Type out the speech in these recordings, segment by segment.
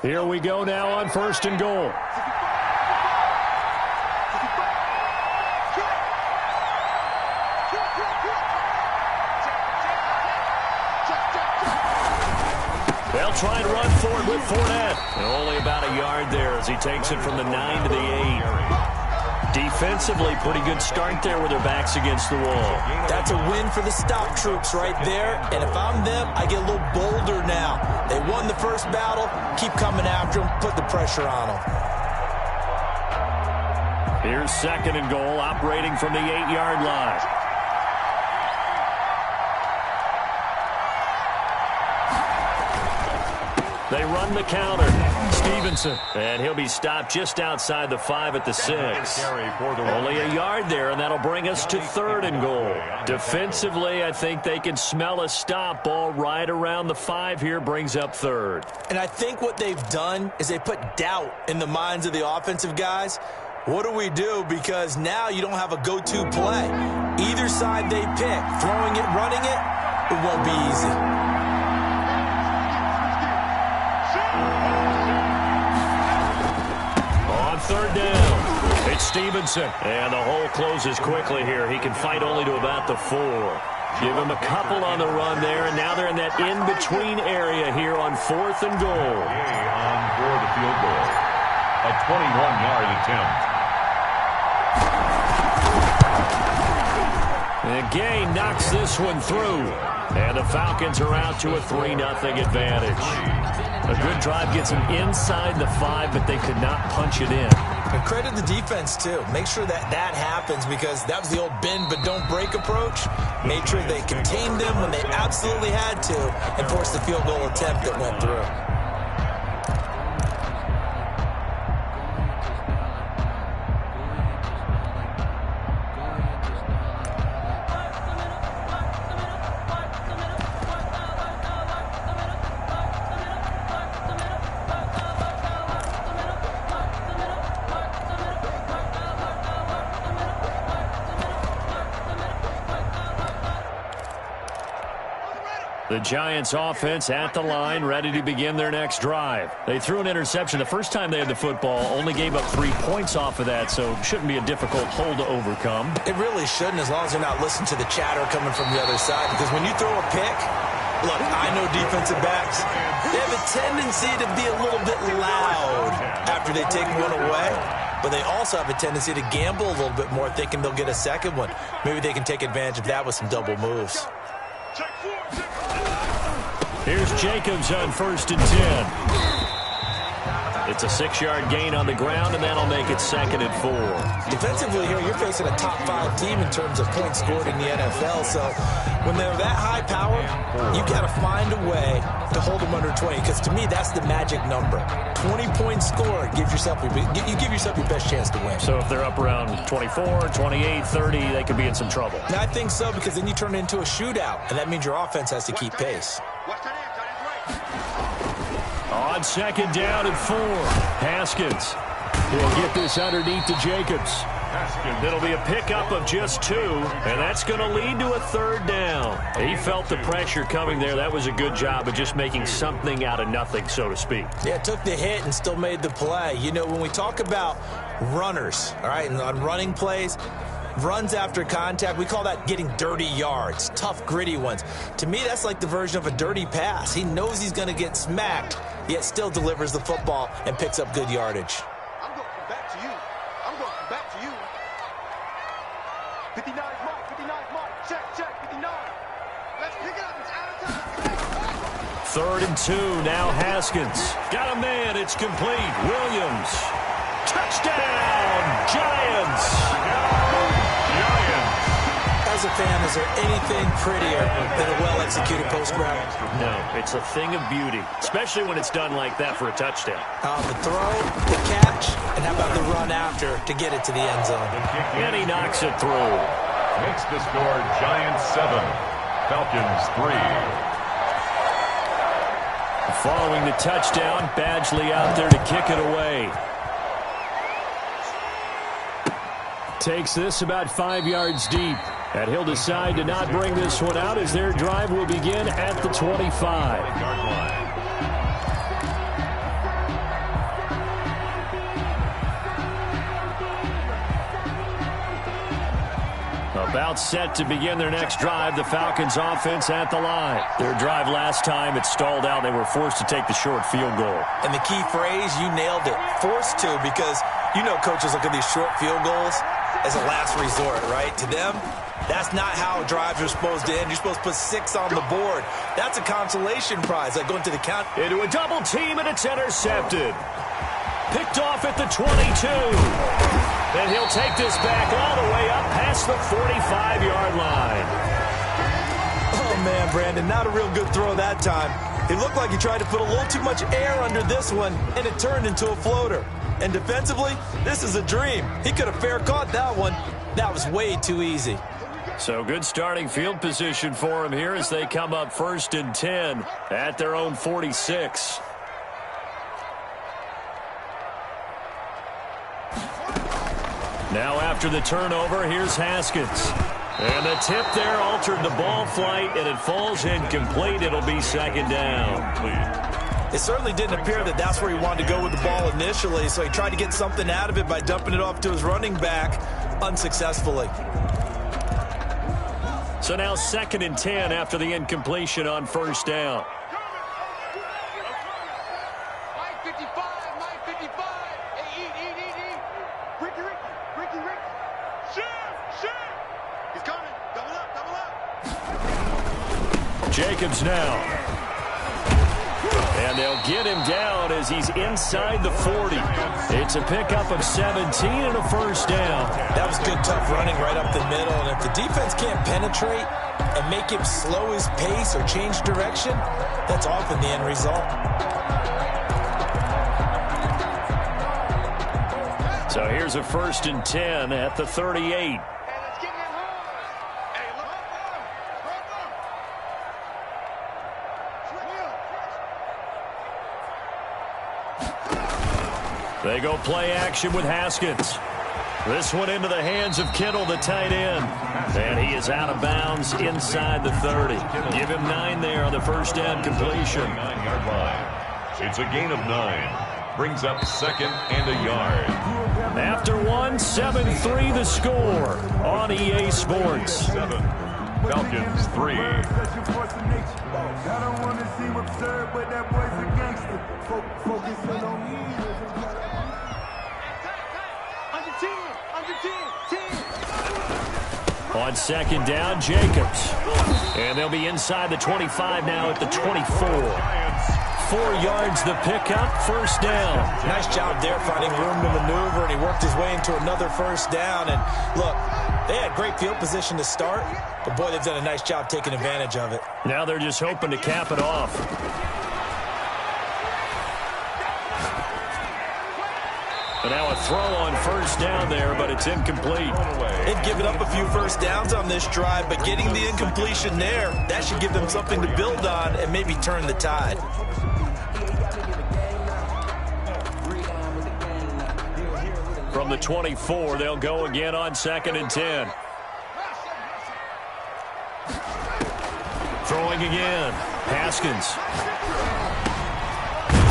Here we go now on 1st and goal. They'll try and run for it with Fournette. And only about a yard there as he takes it from the 9 to the 8. Defensively, pretty good start there with their backs against the wall. That's a win for the stop troops right there. And if I'm them, I get a little bolder now. They won the first battle. Keep coming after them. Put the pressure on them. Here's 2nd and goal, operating from the 8-yard line. They run the counter. Stevenson. And he'll be stopped just outside the 5 at the 6. Only a yard there, and that'll bring us to 3rd and goal. Defensively, I think they can smell a stop. Ball right around the 5 here brings up 3rd. And I think what they've done is they put doubt in the minds of the offensive guys. What do we do? Because now you don't have a go-to play. Either side they pick, throwing it, running it, it won't be easy. On 3rd down, it's Stevenson. And the hole closes quickly here. He can fight only to about the 4. Give him a couple on the run there, and now they're in that in-between area here on 4th and goal. On for the field goal. A 21-yard attempt. And Gay knocks this one through. And the Falcons are out to a 3-0 advantage. A good drive gets them inside the 5, but they could not punch it in. And credit the defense, too. Make sure that happens, because that was the old bend but don't break approach. Made sure they contained them when they absolutely had to and forced the field goal attempt that went through. The Giants offense at the line, ready to begin their next drive. They threw an interception the first time they had the football, only gave up 3 points off of that, so it shouldn't be a difficult hole to overcome. It really shouldn't, as long as they're not listening to the chatter coming from the other side, because when you throw a pick, look, I know defensive backs, they have a tendency to be a little bit loud after they take one away, but they also have a tendency to gamble a little bit more, thinking they'll get a second one. Maybe they can take advantage of that with some double moves. Here's Jacobs on 1st and 10. It's a 6-yard gain on the ground, and that'll make it 2nd and 4. Defensively here, you're facing a top 5 team in terms of points scored in the NFL. So when they're that high power, you got to find a way to hold them under 20. Because to me, that's the magic number. 20 points scored, you give yourself your best chance to win. So if they're up around 24, 28, 30, they could be in some trouble. And I think so, because then you turn it into a shootout, and that means your offense has to keep pace. On 2nd down and 4, Haskins. He'll get this underneath to Jacobs. It'll be a pickup of just 2, and that's going to lead to a 3rd down. He felt the pressure coming there. That was a good job of just making something out of nothing, so to speak. Yeah, took the hit and still made the play. You know, when we talk about runners, all right, and on running plays, runs after contact, we call that getting dirty yards, tough, gritty ones. To me, that's like the version of a dirty pass. He knows he's going to get smacked, yet still delivers the football and picks up good yardage. I'm going to come back to you. I'm going to come back to you. 59 Mike, 59 Mike. Check, 59. Let's pick it up. It's out of time. 3rd and 2, now Haskins. Got a man, it's complete. Williams. Touchdown, Giants. As a fan, is there anything prettier than a well-executed post grab? No, it's a thing of beauty, especially when it's done like that for a touchdown. The throw, the catch, and how about the run after to get it to the end zone? And he knocks it through. Makes the score Giants 7, Falcons 3. Following the touchdown, Badgley out there to kick it away. Takes this about 5 yards deep. And he'll decide to not bring this one out as their drive will begin at the 25. About set to begin their next drive, the Falcons offense at the line. Their drive last time, it stalled out. They were forced to take the short field goal. And the key phrase, you nailed it, forced to, because you know coaches look at these short field goals as a last resort, right? To them, that's not how drives are supposed to end. You're supposed to put 6 on the board. That's a consolation prize, like going to the count. Into a double team, and it's intercepted. Picked off at the 22. And he'll take this back all the way up past the 45-yard line. Oh, man, Brandon, not a real good throw that time. It looked like he tried to put a little too much air under this one, and it turned into a floater. And defensively, this is a dream. He could have fair caught that one. That was way too easy. So good starting field position for him here as they come up 1st and 10 at their own 46. Now after the turnover, here's Haskins. And the tip there altered the ball flight, and it falls incomplete. It'll be 2nd down. It certainly didn't appear that that's where he wanted to go with the ball initially, so he tried to get something out of it by dumping it off to his running back unsuccessfully. So now 2nd and 10 after the incompletion on 1st down. Jacobs now. And they'll get him down as he's inside the 40. It's a pickup of 17 and a 1st down. That was good, tough running right up the middle. And if the defense can't penetrate and make him slow his pace or change direction, that's often the end result. So here's a 1st and 10 at the 38. They go play action with Haskins. This one into the hands of Kittle, the tight end. And he is out of bounds inside the 30. Give him 9 there on the 1st down completion. 9-yard line. It's a gain of 9. Brings up 2nd and a yard. After 1, 7-3 the score on EA Sports. 7. Falcons 3. On 2nd down, Jacobs. And they'll be inside the 25 now at the 24. 4 yards the pickup, 1st down. Nice job there finding room to maneuver, and he worked his way into another 1st down. And look, they had great field position to start, but boy, they've done a nice job taking advantage of it. Now they're just hoping to cap it off. And now a throw on 1st down there, but it's incomplete. They've given up a few 1st downs on this drive, but getting the incompletion there, that should give them something to build on and maybe turn the tide. From the 24, they'll go again on 2nd and 10. Throwing again. Haskins.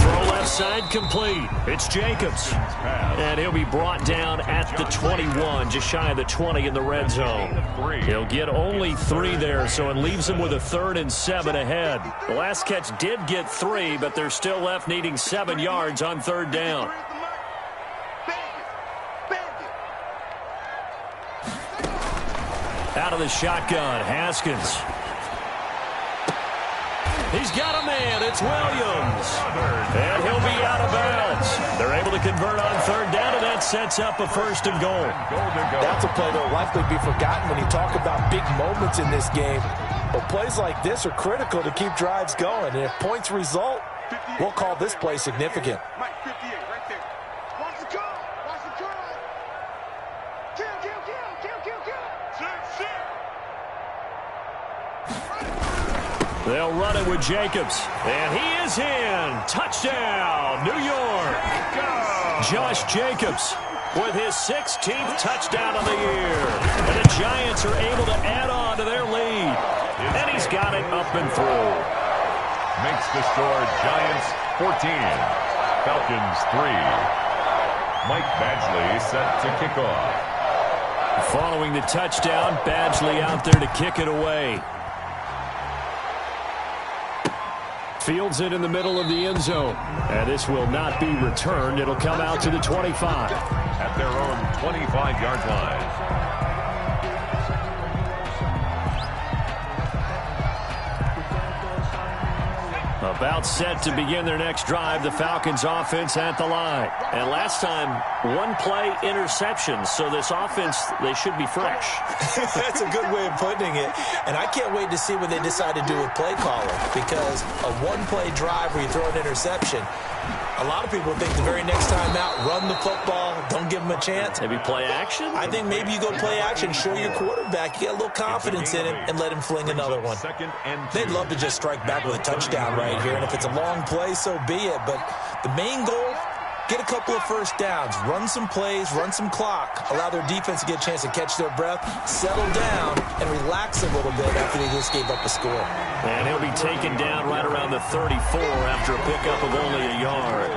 Throw left side complete. It's Jacobs. And he'll be brought down at the 21, just shy of the 20 in the red zone. He'll get only 3 there, so it leaves him with a 3rd and 7 ahead. The last catch did get 3, but they're still left needing 7 yards on 3rd down. Out of the shotgun, Haskins. He's got a man. It's Williams. And he'll be out of bounds. They're able to convert on 3rd down, and that sets up a 1st and goal. That's a play that will likely be forgotten when you talk about big moments in this game. But plays like this are critical to keep drives going. And if points result, we'll call this play significant. They'll run it with Jacobs. And he is in. Touchdown, New York. Josh Jacobs with his 16th touchdown of the year. And the Giants are able to add on to their lead. And he's got it up and through. Makes the score Giants 14, Falcons 3. Mike Badgley set to kick off. Following the touchdown, Badgley out there to kick it away. Fields it in the middle of the end zone. And this will not be returned. It'll come out to the 25. At their own 25-yard line. About set to begin their next drive, the Falcons offense at the line. And last time, one play interception. So this offense, they should be fresh. That's a good way of putting it. And I can't wait to see what they decide to do with play calling. Because a one-play drive where you throw an interception, a lot of people think the very next time out, run the football, don't give them a chance. Maybe play action? I think maybe you go play action, show your quarterback, you get a little confidence in him, and let him fling another one. They'd love to just strike back with a touchdown right here, and if it's a long play, so be it. But the main goal, get a couple of first downs, run some plays, run some clock, allow their defense to get a chance to catch their breath, settle down, and relax a little bit after they just gave up a score. And he'll be taken down right around the 34 after a pickup of only a yard.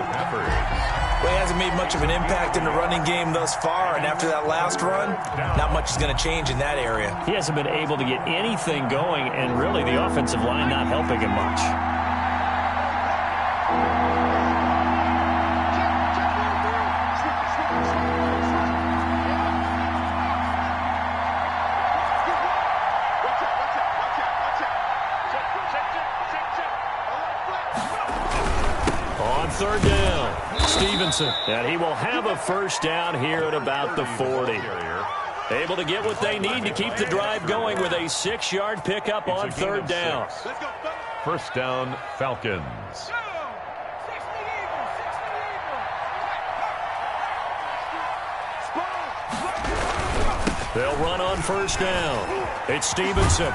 Well, he hasn't made much of an impact in the running game thus far, and after that last run, not much is going to change in that area. He hasn't been able to get anything going, and really the offensive line not helping him much. Third down, Stevenson. And he will have a first down here at about the 40. Able to get what they need to keep the drive going with a 6-yard pickup on third down. First down, Falcons. They'll run on first down. It's Stevenson.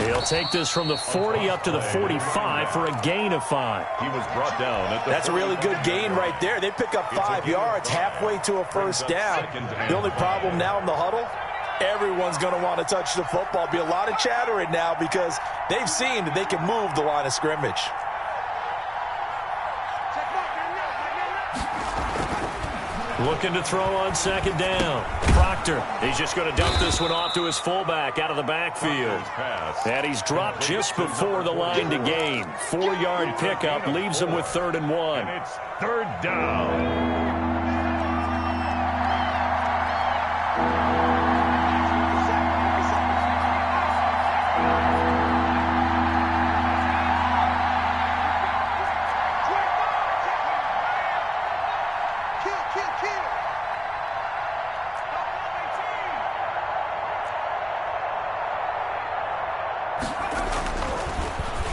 He'll take this from the 40 up to the 45 for a gain of 5. He was brought down at the That's a really good gain right there. They pick up 5 yards halfway to a first down. The only problem now in the huddle, everyone's going to want to touch the football. Be a lot of chatter right now because they've seen that they can move the line of scrimmage. Looking to throw on second down. Proctor, he's just going to dump this one off to his fullback out of the backfield. And he's dropped just before the line to gain. 4-yard pickup leaves him with 3rd and 1. And it's third down.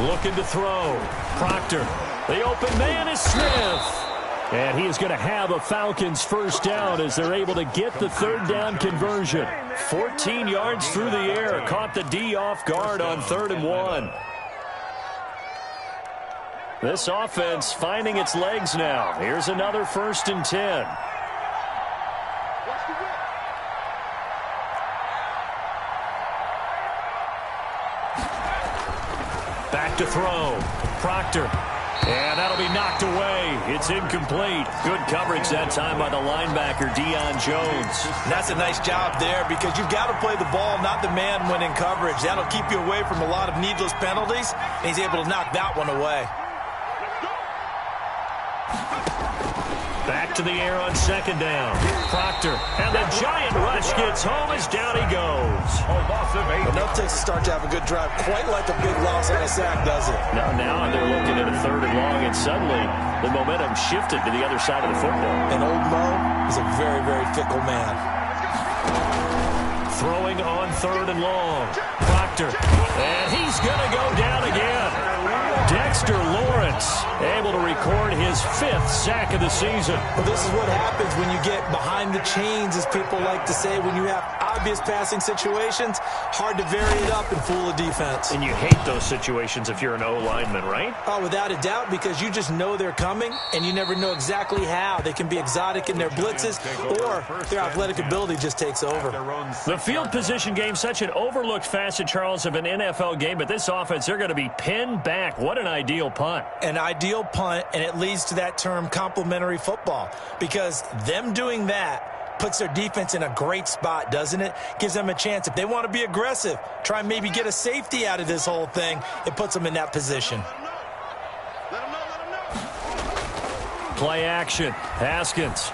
Looking to throw. Proctor. The open man is Smith. And he is going to have a Falcons first down as they're able to get the third down conversion. 14 yards through the air. Caught the D off guard on 3rd and 1. This offense finding its legs now. Here's another 1st and 10. Back to throw. Proctor. And that'll be knocked away. It's incomplete. Good coverage that time by the linebacker, Deion Jones. And that's a nice job there because you've got to play the ball, not the man when in coverage. That'll keep you away from a lot of needless penalties, and he's able to knock that one away. Back to the air on second down. Proctor. And the giant rush gets home as down he goes. Enough takes to start to have a good drive. Quite like a big loss on a sack, does it? Now they're looking at a 3rd and long, and suddenly the momentum shifted to the other side of the football. And old Mo is a very, very fickle man. Throwing on 3rd and long. Proctor. And he's going to go down again. Dexter Lawrence able to record his 5th sack of the season. Well, this is what happens when you get behind the chains, as people like to say. When you have obvious passing situations, hard to vary it up and fool a defense. And you hate those situations if you're an O-lineman, right? Oh, without a doubt, because you just know they're coming, and you never know exactly how. They can be exotic in their blitzes, or their athletic ability just takes over. The field position game, such an overlooked facet, Charles, of an NFL game, but this offense, they're going to be pinned back. What an ideal punt. An ideal punt, and it leads to that term complementary football, because them doing that Puts their defense in a great spot, doesn't it? Gives them a chance. If they want to be aggressive, try and maybe get a safety out of this whole thing, it puts them in that position. Play action. Haskins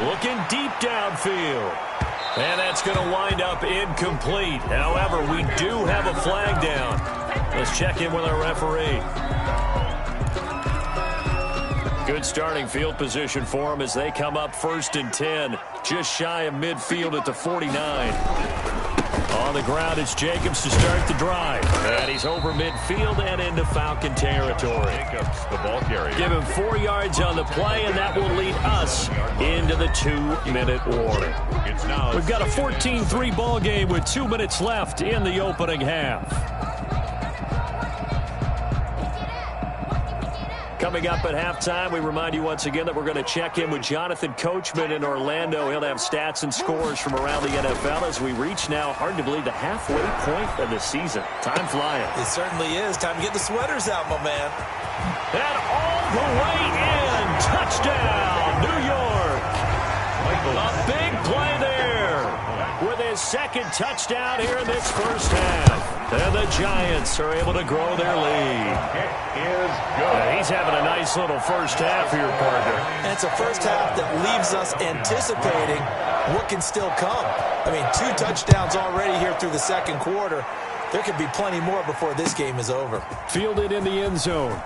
looking deep downfield. And that's going to wind up incomplete. However, we do have a flag down. Let's check in with our referee. Good starting field position for them as they come up 1st and 10. Just shy of midfield at the 49. On the ground, it's Jacobs to start the drive. And he's over midfield and into Falcon territory. Jacobs, the ball carrier. Give him 4 yards on the play, and that will lead us into the 2-minute warning. We've got a 14-3 ball game with 2 minutes left in the opening half. Coming up at halftime, we remind you once again that we're going to check in with Jonathan Coachman in Orlando. He'll have stats and scores from around the NFL as we reach now, hard to believe, the halfway point of the season. Time flying. It certainly is. Time to get the sweaters out, my man. And all the way in. Touchdown, New York. A big play there with his second touchdown here in this first half. And the Giants are able to grow their lead. It is good. And he's having a nice little first half here, partner. And it's a first half that leaves us anticipating what can still come. I mean, 2 touchdowns already here through the second quarter. There could be plenty more before this game is over. Fielded in the end zone.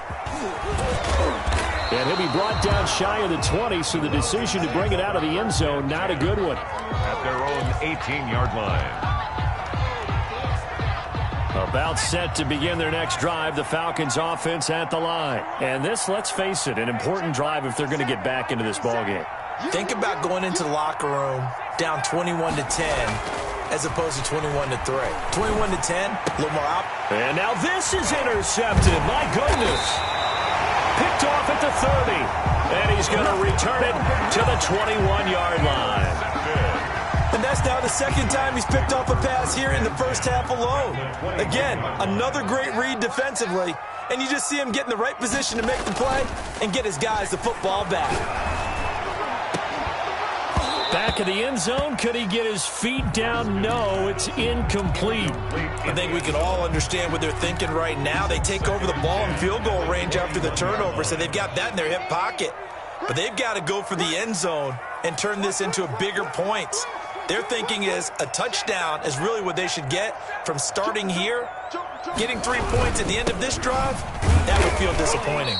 And he'll be brought down shy of the 20, so the decision to bring it out of the end zone, not a good one. At their own 18-yard line. About set to begin their next drive, the Falcons offense at the line. And this, let's face it, an important drive if they're going to get back into this ballgame. Think about going into the locker room down 21-10 as opposed to 21-3. 21-10, a little more out. And now this is intercepted. My goodness. Picked off at the 30. And he's going to return it to the 21-yard line. And that's now the second time he's picked off a pass here in the first half alone. Again, another great read defensively. And you just see him get in the right position to make the play and get his guys the football back. Back of the end zone. Could he get his feet down? No, it's incomplete. I think we can all understand what they're thinking right now. They take over the ball in field goal range after the turnover, so they've got that in their hip pocket. But they've got to go for the end zone and turn this into a bigger point. Their thinking is a touchdown is really what they should get from starting here. Getting 3 points at the end of this drive, that would feel disappointing.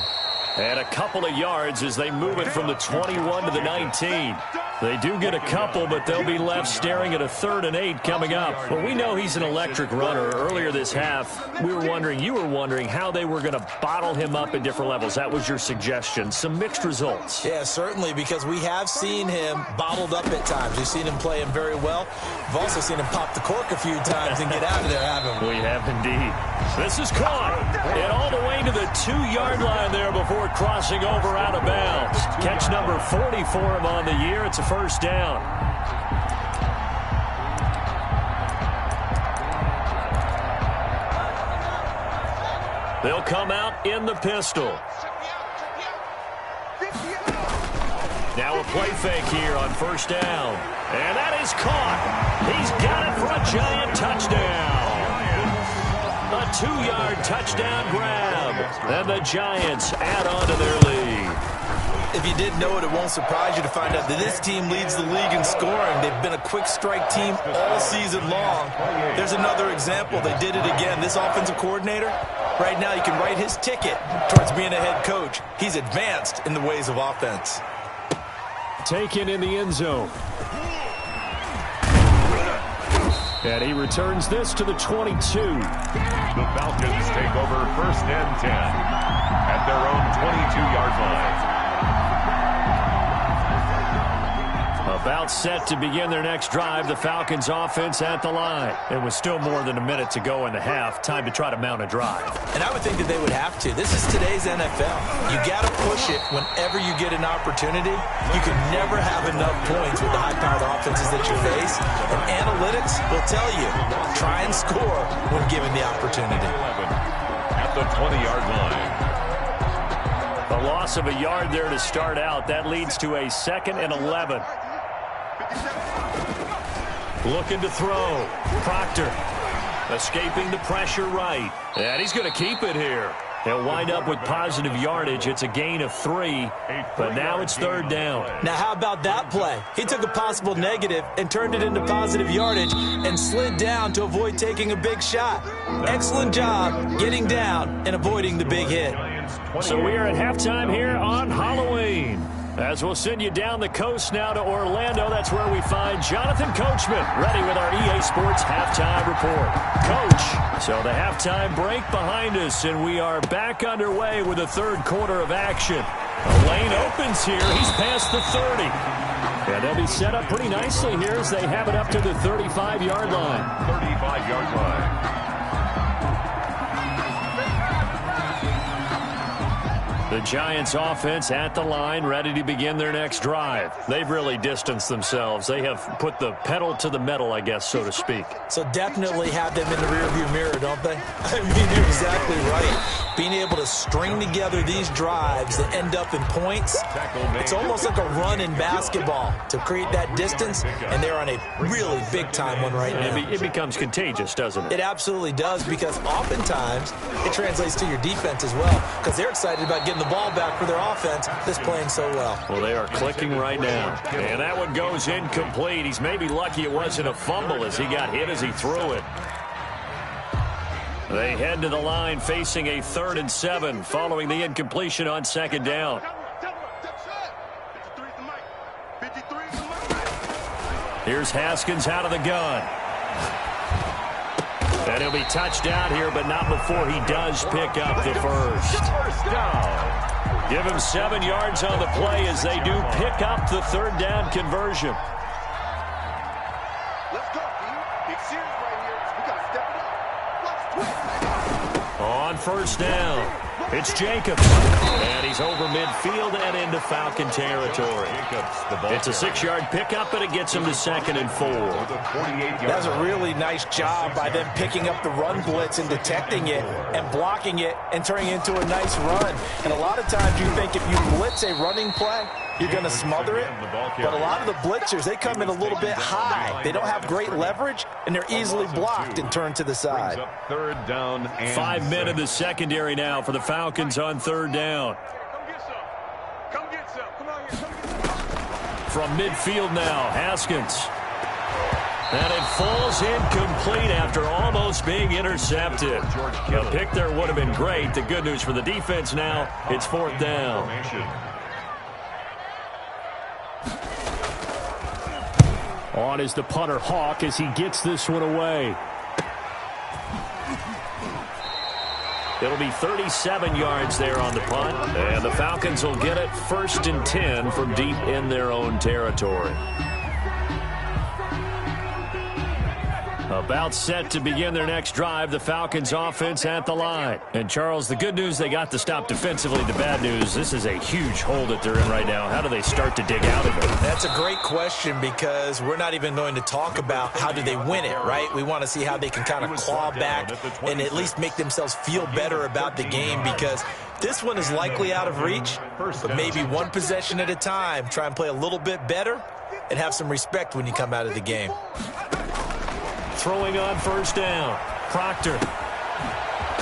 And a couple of yards as they move it from the 21 to the 19. They do get a couple, but they'll be left staring at a 3rd and 8 coming up. Well, we know he's an electric runner. Earlier this half, you were wondering how they were going to bottle him up at different levels. That was your suggestion. Some mixed results. Yeah, certainly, because we have seen him bottled up at times. We've seen him play him very well. We've also seen him pop the cork a few times and get out of there, haven't we? We have indeed. This is caught. And all the way to the 2-yard line there before crossing over out of bounds. Catch number 40 for him on the year. It's a first down. They'll come out in the pistol. Now a play fake here on first down. And that is caught. He's got it for a giant touchdown. A 2-yard touchdown grab. And the Giants add on to their lead. If you didn't know it, it won't surprise you to find out that this team leads the league in scoring. They've been a quick strike team all season long. There's another example. They did it again. This offensive coordinator, right now you can write his ticket towards being a head coach. He's advanced in the ways of offense. Taken in the end zone. And he returns this to the 22. The Falcons take over 1st and 10 at their own 22-yard line. About set to begin their next drive, the Falcons offense at the line. It was still more than a minute to go in the half. Time to try to mount a drive. And I would think that they would have to. This is today's NFL. You got to push it whenever you get an opportunity. You can never have enough points with the high-powered offenses that you face. And analytics will tell you, try and score when given the opportunity. At the 20-yard line. A loss of a yard there to start out. That leads to a 2nd and 11. Looking to throw. Proctor escaping the pressure right. And he's going to keep it here. He'll wind up with positive yardage. It's a gain of 3, but now it's third down. Now, how about that play? He took a possible negative and turned it into positive yardage and slid down to avoid taking a big shot. Excellent job getting down and avoiding the big hit. So we are at halftime here on Halloween. As we'll send you down the coast now to Orlando, that's where we find Jonathan Coachman ready with our EA Sports halftime report. Coach, so the halftime break behind us, and we are back underway with the third quarter of action. A lane opens here. He's past the 30. And they'll be set up pretty nicely here as they have it up to the 35-yard line. 35-yard line. The Giants offense at the line, ready to begin their next drive. They've really distanced themselves. They have put the pedal to the metal, I guess, so to speak. So definitely have them in the rearview mirror, don't they? I mean, you're exactly right. Being able to string together these drives that end up in points, it's almost like a run in basketball to create that distance, and they're on a really big-time one right now. It becomes contagious, doesn't it? It absolutely does, because oftentimes it translates to your defense as well, because they're excited about getting the ball back for their offense that's playing so well. Well, they are clicking right now. And that one goes incomplete. He's maybe lucky it wasn't a fumble as he got hit as he threw it. They head to the line facing a 3rd and 7 following the incompletion on second down. Here's Haskins out of the gun. And he'll be touched out here, but not before he does pick up the first. Give him 7 yards on the play as they do pick up the third down conversion. Let's go, dude. Big series right here. We got to step it up. Let's twist. On first down, it's Jacobs. And he's over midfield and into Falcon territory. It's a 6-yard pickup, and it gets him to 2nd and 4. That's a really nice job by them picking up the run blitz and detecting it and blocking it and turning it into a nice run. And a lot of times you think if you blitz a running play, you're going to smother it. But a lot of the blitzers, they come in a little bit high. They don't have great leverage, and they're easily blocked and turned to the side. 3rd down and 5 men in the secondary now for the Falcons on 3rd down. Come get some. Come on here. Come get some. From midfield now, Haskins. And it falls incomplete after almost being intercepted. A pick there would have been great. The good news for the defense now, it's 4th down. On is the punter, Hawk, as he gets this one away. It'll be 37 yards there on the punt, and the Falcons will get it 1st and 10 from deep in their own territory. About set to begin their next drive, the Falcons offense at the line. And Charles, the good news, they got the stop defensively. The bad news, this is a huge hole that they're in right now. How do they start to dig out of it? That's a great question, because we're not even going to talk about how do they win it, right? We want to see how they can kind of claw back and at least make themselves feel better about the game, because this one is likely out of reach, but maybe one possession at a time. Try and play a little bit better and have some respect when you come out of the game. Throwing on first down, Proctor.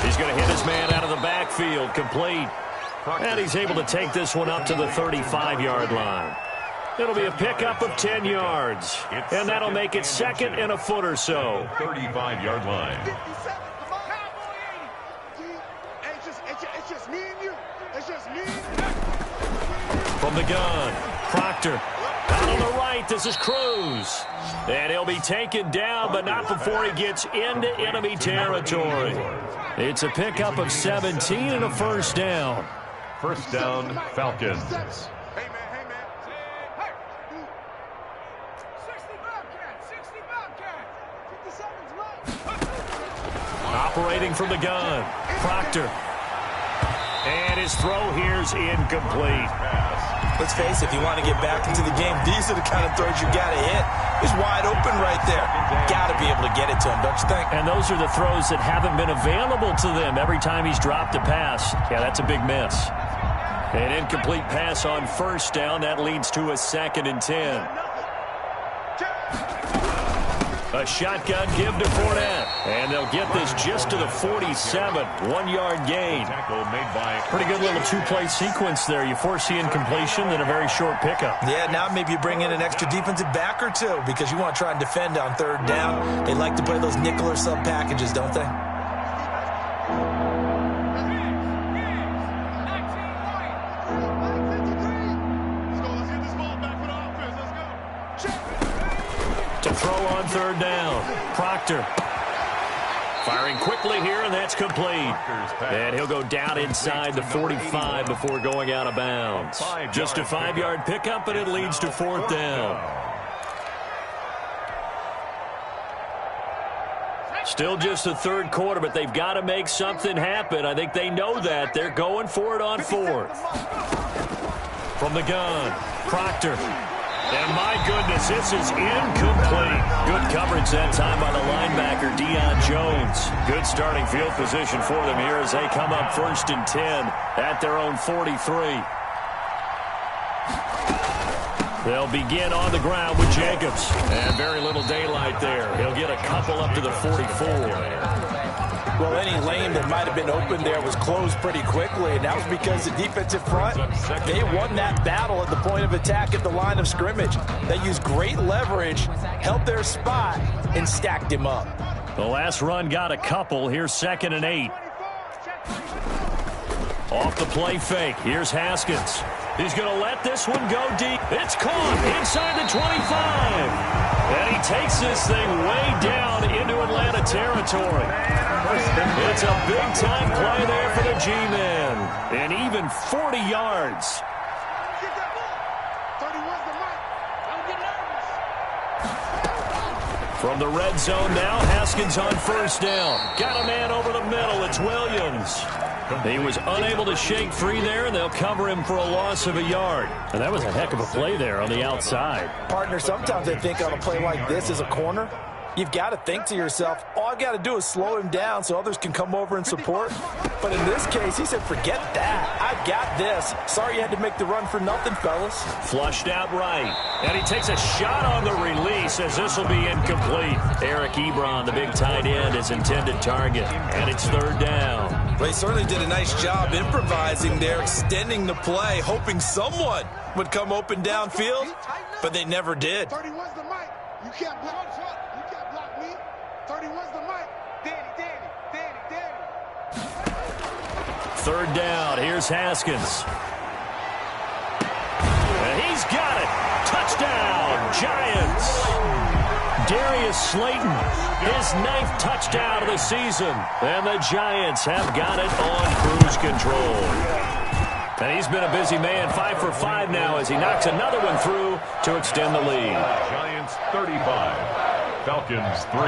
He's going to hit his man out of the backfield, complete. And he's able to take this one up to the 35-yard line. It'll be a pickup of 10 yards, and that'll make it 2nd and a foot or so. 35-yard line. 57, come on. It's just me and you. It's just me and you. From the gun, Proctor. Out on the right, this is Cruz. And he'll be taken down, but not before he gets into enemy territory. It's a pickup of 17 and a 1st down. 1st down, Falcons. Hey, man. Hey. 60 Bobcat. 57's right. Operating from the gun, Proctor. And his throw here's incomplete. Let's face it, if you want to get back into the game, these are the kind of throws you got to hit. He's wide open right there. Got to be able to get it to him, don't you think? And those are the throws that haven't been available to them every time he's dropped a pass. Yeah, that's a big miss. An incomplete pass on 1st down. That leads to a 2nd and 10. A shotgun give to Fournette. And they'll get this just to the 47. 1-yard gain. Tackle made by pretty good little two-play sequence there. You force the incompletion, then a very short pickup. Yeah, now maybe you bring in an extra defensive back or two because you want to try and defend on third down. They like to play those nickel or sub packages, don't they? To throw on third down. Proctor. Firing quickly here, and that's complete. And he'll go down inside the 45 before going out of bounds. Just a 5-yard pickup, but it leads to fourth down. Still just the third quarter, but they've got to make something happen. I think they know that. They're going for it on fourth. From the gun, Proctor. And my goodness, this is incomplete. Good coverage that time by the linebacker, Deion Jones. Good starting field position for them here as they come up 1st and 10 at their own 43. They'll begin on the ground with Jacobs. And very little daylight there. He'll get a couple up to the 44. Well, any lane that might have been open there was closed pretty quickly, and that was because the defensive front, they won that battle at the point of attack at the line of scrimmage. They used great leverage, held their spot, and stacked him up. The last run got a couple. Here's 2nd and 8. Off the play fake. Here's Haskins. He's going to let this one go deep. It's caught inside the 25. And he takes this thing way down into Atlanta territory. It's a big-time play there for the G-men. And even 40 yards. From the red zone now, Haskins on 1st down. Got a man over the middle. It's Williams. He was unable to shake free there, and they'll cover him for a loss of a yard. And that was a heck of a play there on the outside. Partner, sometimes I think on a play like this as a corner, you've got to think to yourself, all I've got to do is slow him down so others can come over and support. But in this case, he said, forget that. I've got this. Sorry you had to make the run for nothing, fellas. Flushed out right. And he takes a shot on the release as this will be incomplete. Eric Ebron, the big tight end, his intended target. And it's 3rd down. Well, he certainly did a nice job improvising there, extending the play, hoping someone would come open downfield, but they never did. 31's the mic. You can't block. You can't block me. 31's the mic. Danny. 3rd down. Here's Haskins. And he's got it. Touchdown, Giants. Darius Slayton, his 9th touchdown of the season. And the Giants have got it on cruise control. And he's been a busy man, 5 for 5 now as he knocks another one through to extend the lead. Giants 35, Falcons 3.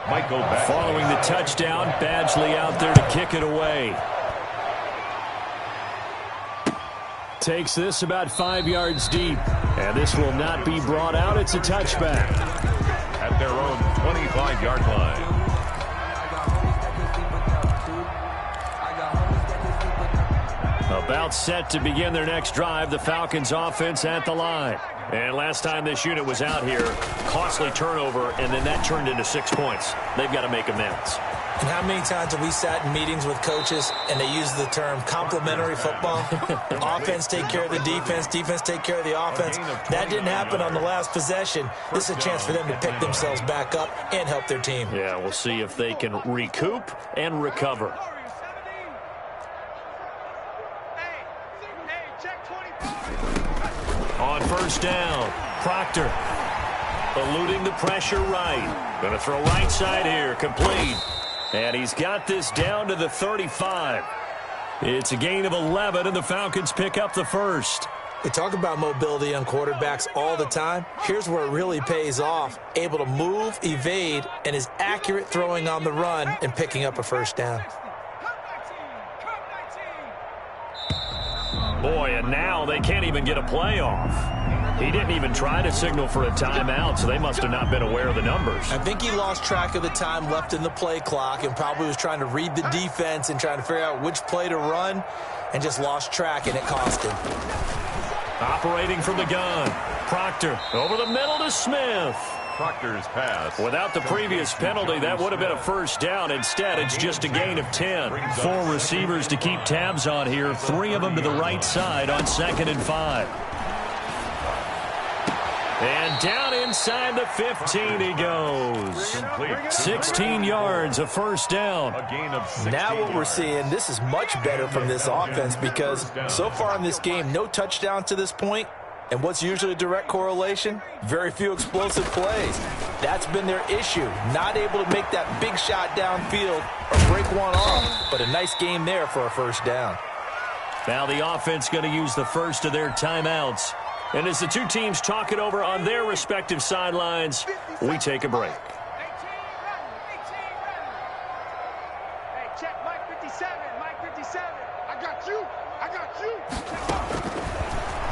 Michael Badgley. Following the touchdown, Badgley out there to kick it away. Takes this about 5 yards deep. And this will not be brought out. It's a touchback. At their own 25-yard line. About set to begin their next drive, the Falcons offense at the line. And last time this unit was out here, costly turnover, and then that turned into 6 points. They've got to make amends. And how many times have we sat in meetings with coaches and they use the term complementary football? Offense take care of the defense, defense take care of the offense. That didn't happen on the last possession. This is a chance for them to pick themselves back up and help their team. Yeah, we'll see if they can recoup and recover. On 1st down, Proctor eluding the pressure right. Going to throw right side here, complete. And he's got this down to the 35. It's a gain of 11, and the Falcons pick up the 1st. They talk about mobility on quarterbacks all the time. Here's where it really pays off. Able to move, evade, and is accurate throwing on the run and picking up a 1st down. Boy, and now they can't even get a play off. He didn't even try to signal for a timeout, so they must have not been aware of the numbers. I think he lost track of the time left in the play clock and probably was trying to read the defense and trying to figure out which play to run and just lost track, and it cost him. Operating from the gun, Proctor over the middle to Smith. Proctor's pass. Without the previous penalty, that would have been a first down. Instead, it's just a gain of 10. 4 receivers to keep tabs on here. 3 of them to the right side on 2nd and 5. And down inside the 15 he goes. 16 yards, a first down. A gain of 16 Now what we're yards. seeing, this is much better from this offense because so far in this game, no touchdowns to this point. And what's usually a direct correlation? Very few explosive plays. That's been their issue. Not able to make that big shot downfield or break one off. But a nice game there for a first down. Now the offense going to use the first of their timeouts. And as the two teams talk it over on their respective sidelines, we take a break. Hey, check Mike 57, Mike 57. I got you.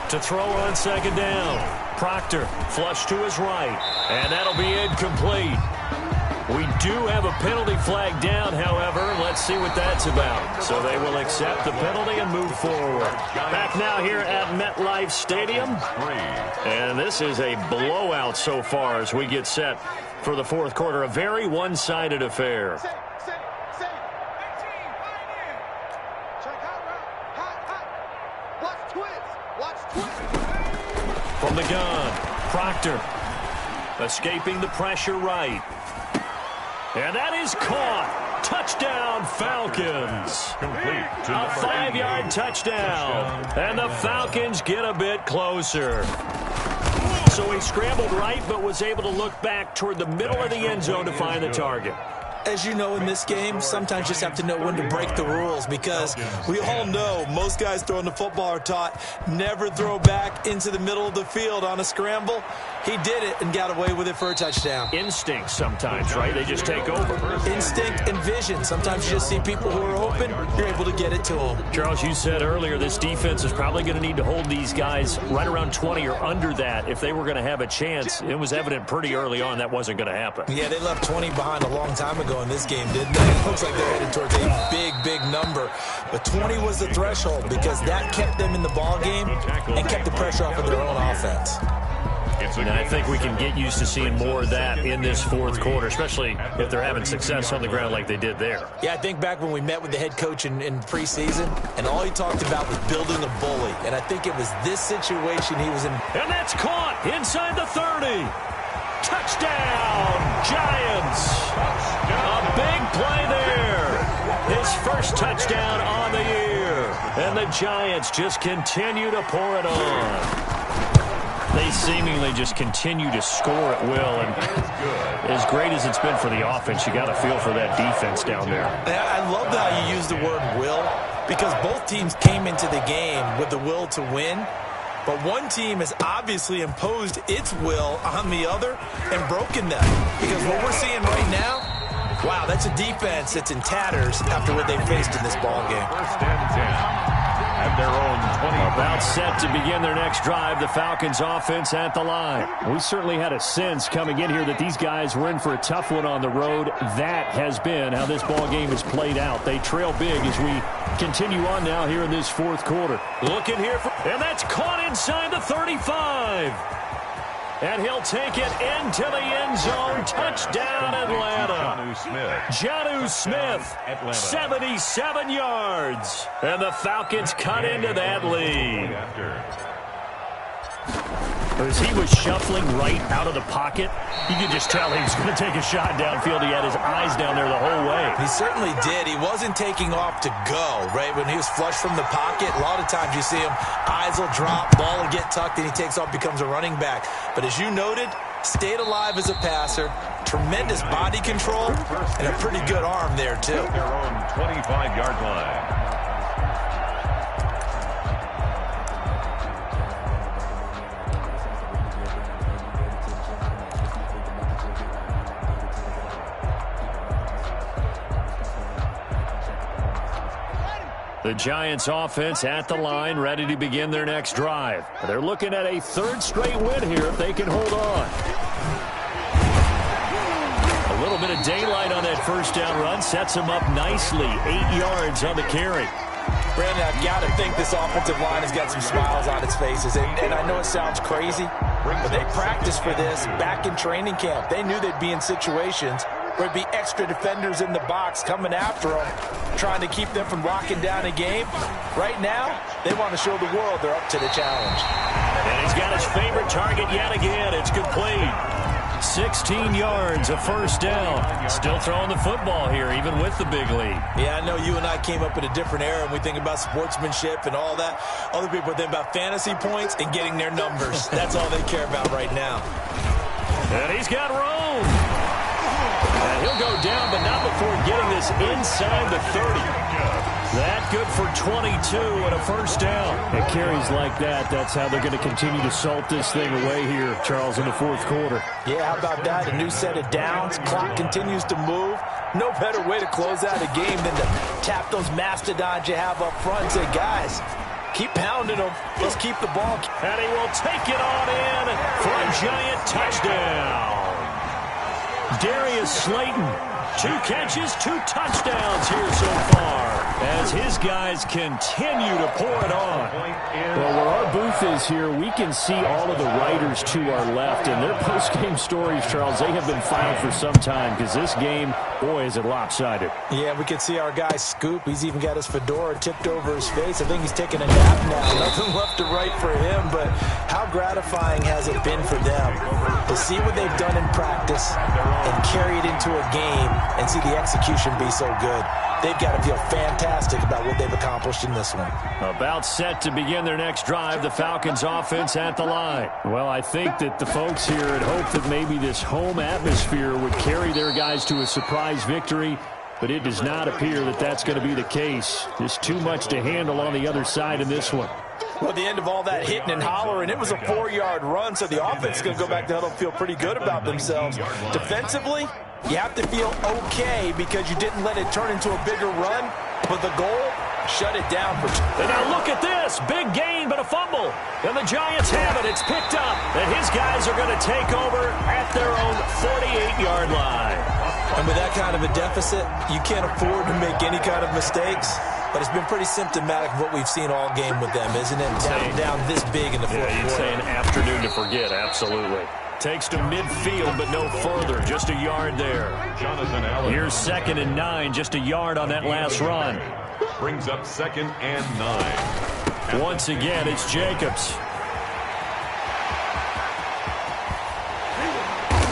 To throw on 2nd down. Proctor flush to his right. And that'll be incomplete. We do have a penalty flag down, however. Let's see what that's about. So they will accept the penalty and move forward. Back now here at MetLife Stadium. And this is a blowout so far as we get set for the fourth quarter. A very one-sided affair. Check hot. Watch twist. From the gun, Proctor escaping the pressure right. And that is caught. Touchdown, Falcons. Complete to A 5-yard touchdown. And the Falcons get a bit closer. So he scrambled right, but was able to look back toward the middle of the end zone to find the target. As you know in this game, sometimes you just have to know when to break the rules because we all know most guys throwing the football are taught never throw back into the middle of the field on a scramble. He did it and got away with it for a touchdown. Instinct sometimes, right? They just take over. Instinct and vision. Sometimes you just see people who are open, you're able to get it to them. Charles, you said earlier this defense is probably going to need to hold these guys right around 20 or under that if they were going to have a chance. It was evident pretty early on that wasn't going to happen. Yeah, they left 20 behind a long time ago in this game, didn't they? It looks like they're headed towards a big number. But 20 was the threshold because that kept them in the ball game and kept the pressure off of their own offense. And I think we can get used to seeing more of that in this fourth quarter, especially if they're having success on the ground like they did there. Yeah, I think back when we met with the head coach in preseason, and all he talked about was building a bully. And I think it was this situation he was in. And that's caught inside the 30. Touchdown, Giants. A big play there. His first touchdown on the year. And the Giants just continue to pour it on. They seemingly just continue to score at will. And as great as it's been for the offense, you got to feel for that defense down there. I love how you use the word will because both teams came into the game with the will to win. But one team has obviously imposed its will on the other and broken them. Because what we're seeing right now, wow, that's a defense that's in tatters after what they faced in this ball game. First and 10. At their own 20. About set to begin their next drive, the Falcons offense at the line. We certainly had a sense coming in here that these guys were in for a tough one on the road. That has been how this ball game has played out. They trail big as we continue on now here in this fourth quarter. Looking here for, and that's caught inside the 35. And he'll take it into the end zone. Touchdown, Atlanta. Jonnu Smith, 77 yards. And the Falcons cut into that lead. As he was shuffling right out of the pocket, you could just tell he was going to take a shot downfield. He had his eyes down there the whole way. He certainly did. He wasn't taking off to go, right? When he was flush from the pocket, a lot of times you see him, eyes will drop, ball will get tucked, and he takes off, becomes a running back. But as you noted, stayed alive as a passer, tremendous body control, and a pretty good arm there, too. Their own 25-yard line. The Giants offense at the line, ready to begin their next drive. They're looking at a third straight win here if they can hold on. A little bit of daylight on that first down run sets them up nicely. 8 yards on the carry. Brandon, I've got to think this offensive line has got some smiles on its faces. And I know it sounds crazy, But they practiced for this back in training camp. They knew they'd be in situations where it'd be extra defenders in the box coming after them, trying to keep them from locking down a game. Right now, they want to show the world they're up to the challenge. And he's got his favorite target yet again. It's complete. 16 yards, a first down. Still throwing the football here, even with the big lead. Yeah, I know you and I came up in a different era, and we think about sportsmanship and all that. Other people think about fantasy points and getting their numbers. That's all they care about right now. And he's got room. And he'll go down, but not before getting this inside the 30. That good for 22 and a first down. And carries like that, that's how they're going to continue to salt this thing away here, Charles, in the fourth quarter. Yeah, how about that? A new set of downs. Clock continues to move. No better way to close out a game than to tap those mastodons you have up front and say, guys, keep pounding them. Let's keep the ball. And he will take it on in for a giant touchdown. Darius Slayton, 2 catches, 2 touchdowns here so far, as his guys continue to pour it on. Well, where our booth is here, we can see all of the writers to our left, and their post-game stories, Charles, they have been filed for some time, because this game, boy, is it lopsided. Yeah, we can see our guy Scoop. He's even got his fedora tipped over his face. I think he's taking a nap now. Nothing left to write for him, but how gratifying has it been for them to see what they've done in practice and carry it into a game and see the execution be so good. They've got to feel fantastic about what they've accomplished in this one. About set to begin their next drive, the Falcons offense at the line. Well, I think that the folks here had hoped that maybe this home atmosphere would carry their guys to a surprise victory, but it does not appear that that's going to be the case. Just too much to handle on the other side in this one. Well, at the end of all that hitting and hollering, it was a 4-yard run, so the offense is going to go back to huddle and feel pretty good about themselves. Defensively, you have to feel okay because you didn't let it turn into a bigger run, but the goal, shut it down. And now look at this. Big gain, but a fumble. And the Giants have it. It's picked up. And his guys are going to take over at their own 48-yard line. And with that kind of a deficit, you can't afford to make any kind of mistakes. But it's been pretty symptomatic of what we've seen all game with them, isn't it? Down this big in the fourth quarter. You'd say an afternoon to forget, absolutely. Takes to midfield, but no further. Just a yard there. Here's 2nd and 9, just a yard on that last run. Brings up 2nd and 9. Once again, it's Jacobs.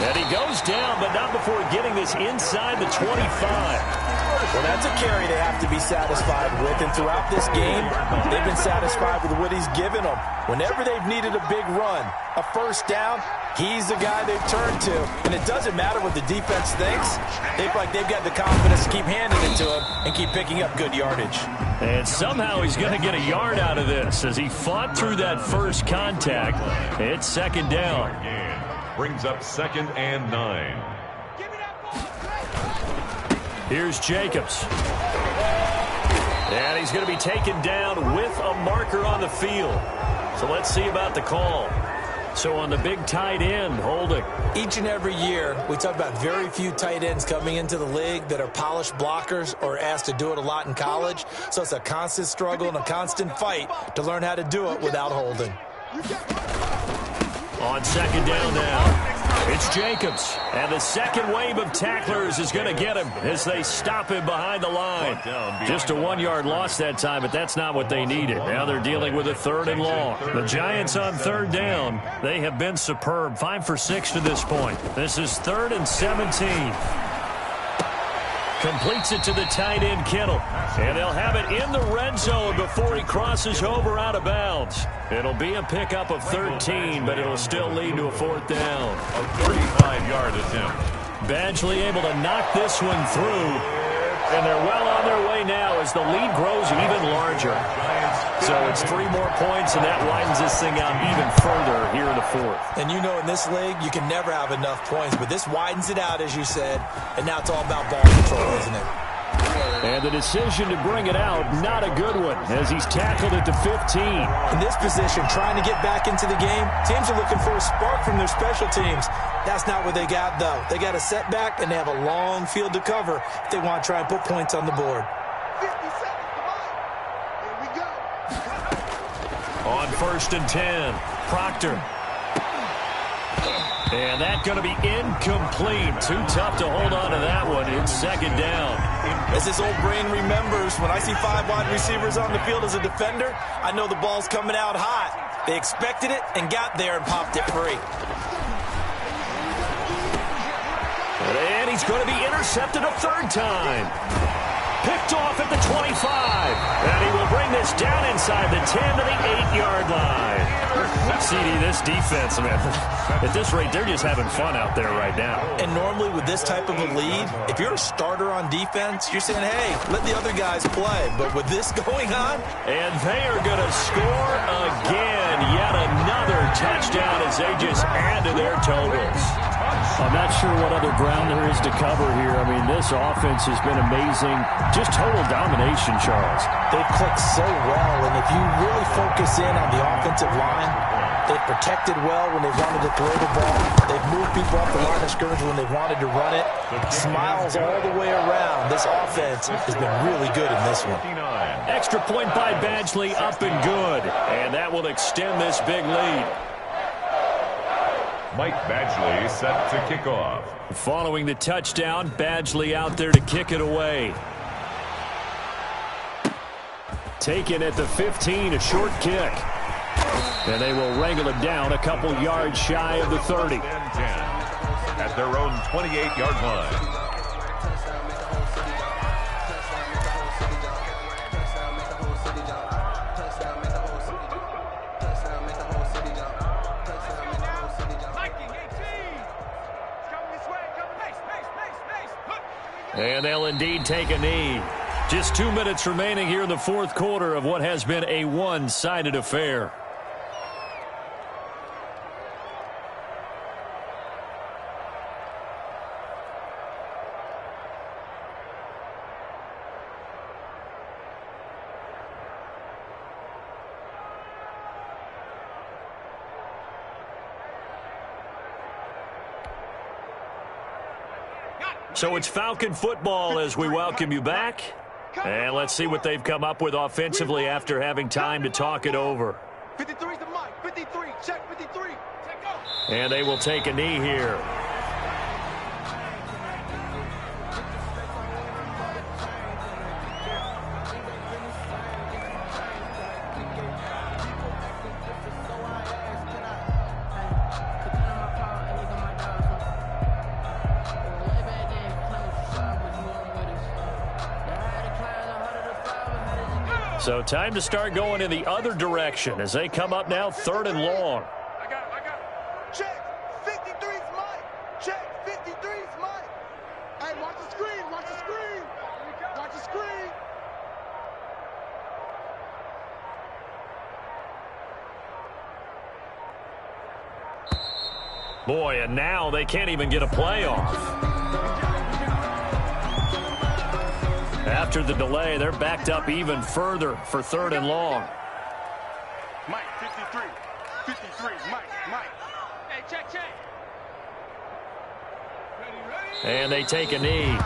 And he goes down, but not before getting this inside the 25. Well, that's a carry they have to be satisfied with. And throughout this game, they've been satisfied with what he's given them. Whenever they've needed a big run, a first down, he's the guy they've turned to. And it doesn't matter what the defense thinks. They feel like they've got the confidence to keep handing it to him and keep picking up good yardage. And somehow he's going to get a yard out of this as he fought through that first contact. It's 2nd down. Brings up 2nd and 9. Here's Jacobs. And he's going to be taken down with a marker on the field. So let's see about the call. So on the big tight end, holding. Each and every year, we talk about very few tight ends coming into the league that are polished blockers or asked to do it a lot in college. So it's a constant struggle and a constant fight to learn how to do it without holding. On 2nd down now, it's Jacobs. And the second wave of tacklers is going to get him as they stop him behind the line. Just a 1-yard loss that time, but that's not what they needed. Now they're dealing with a 3rd and long. The Giants on 3rd down, they have been superb. 5 for 6 to this point. This is 3rd and 17. Completes it to the tight end, Kittle. And they'll have it in the red zone before he crosses over out of bounds. It'll be a pickup of 13, but it'll still lead to a 4th down. A 35-yard attempt. Badgley able to knock this one through. And they're well on their way now as the lead grows even larger. So it's 3 more points, and that widens this thing out even further here in the 4th. And you know in this league, you can never have enough points, but this widens it out, as you said, and now it's all about ball control, isn't it? And the decision to bring it out, not a good one, as he's tackled at the 15. In this position, trying to get back into the game, teams are looking for a spark from their special teams. That's not what they got, though. They got a setback, and they have a long field to cover if they want to try and put points on the board. 50 seconds, come on. Here we go. On 1st and 10, Proctor. And that's going to be incomplete. Too tough to hold on to that one. It's second down. As this old brain remembers, when I see 5 wide receivers on the field as a defender, I know the ball's coming out hot. They expected it and got there and popped it free. And he's going to be intercepted a third time. Picked off at the 25. And he will bring this down inside the 10 to the 8-yard line. CD, this defense, man, at this rate, they're just having fun out there right now. And normally with this type of a lead, if you're a starter on defense, you're saying, hey, let the other guys play. But with this going on, and they are going to score again. Yet another touchdown as they just add to their totals. I'm not sure what other ground there is to cover here. I mean, this offense has been amazing. Just total domination, Charles. they've clicked so well, and if you really focus in on the offensive line, they've protected well when they've wanted to throw the ball. They've moved people off the line of scrimmage when they've wanted to run it. Smiles all the way around. This offense has been really good in this one. Extra point by Badgley, up and good. And that will extend this big lead. Mike Badgley set to kick off. Following the touchdown, Badgley out there to kick it away. Taken at the 15, a short kick. And they will wrangle it down a couple yards shy of the 30. 10-10 at their own 28-yard line. And they'll indeed take a knee. Just 2 minutes remaining here in the fourth quarter of what has been a one-sided affair. So it's Falcon football as we welcome you back. And let's see what they've come up with offensively after having time to talk it over. 53's the mic. 53. Check 53. Check go. And they will take a knee here. So time to start going in the other direction as they come up now 3rd and long. I got it. Check 53's mic. Check 53's mic. Hey, watch the screen. Watch the screen. Watch the screen. Boy, and now they can't even get a play off. After the delay, they're backed up even further for 3rd and long. Mike, 53. 53, Mike. Hey, check. Ready. And they take a knee.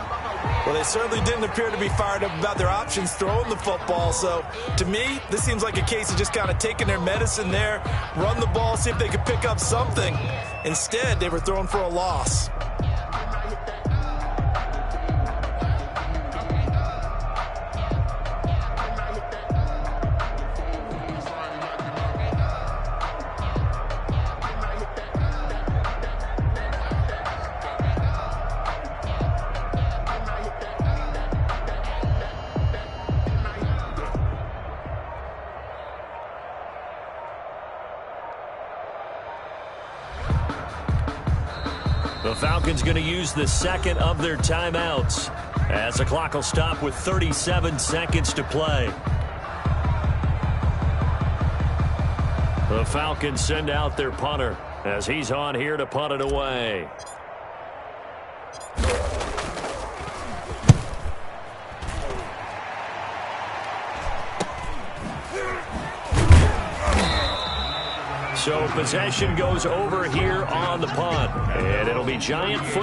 Well, they certainly didn't appear to be fired up about their options throwing the football. So, to me, this seems like a case of just kind of taking their medicine there, run the ball, see if they could pick up something. Instead, they were throwing for a loss. The Falcons going to use the second of their timeouts as the clock will stop with 37 seconds to play. The Falcons send out their punter as he's on here to punt it away. So possession goes over here on the punt, and it'll be Giant football.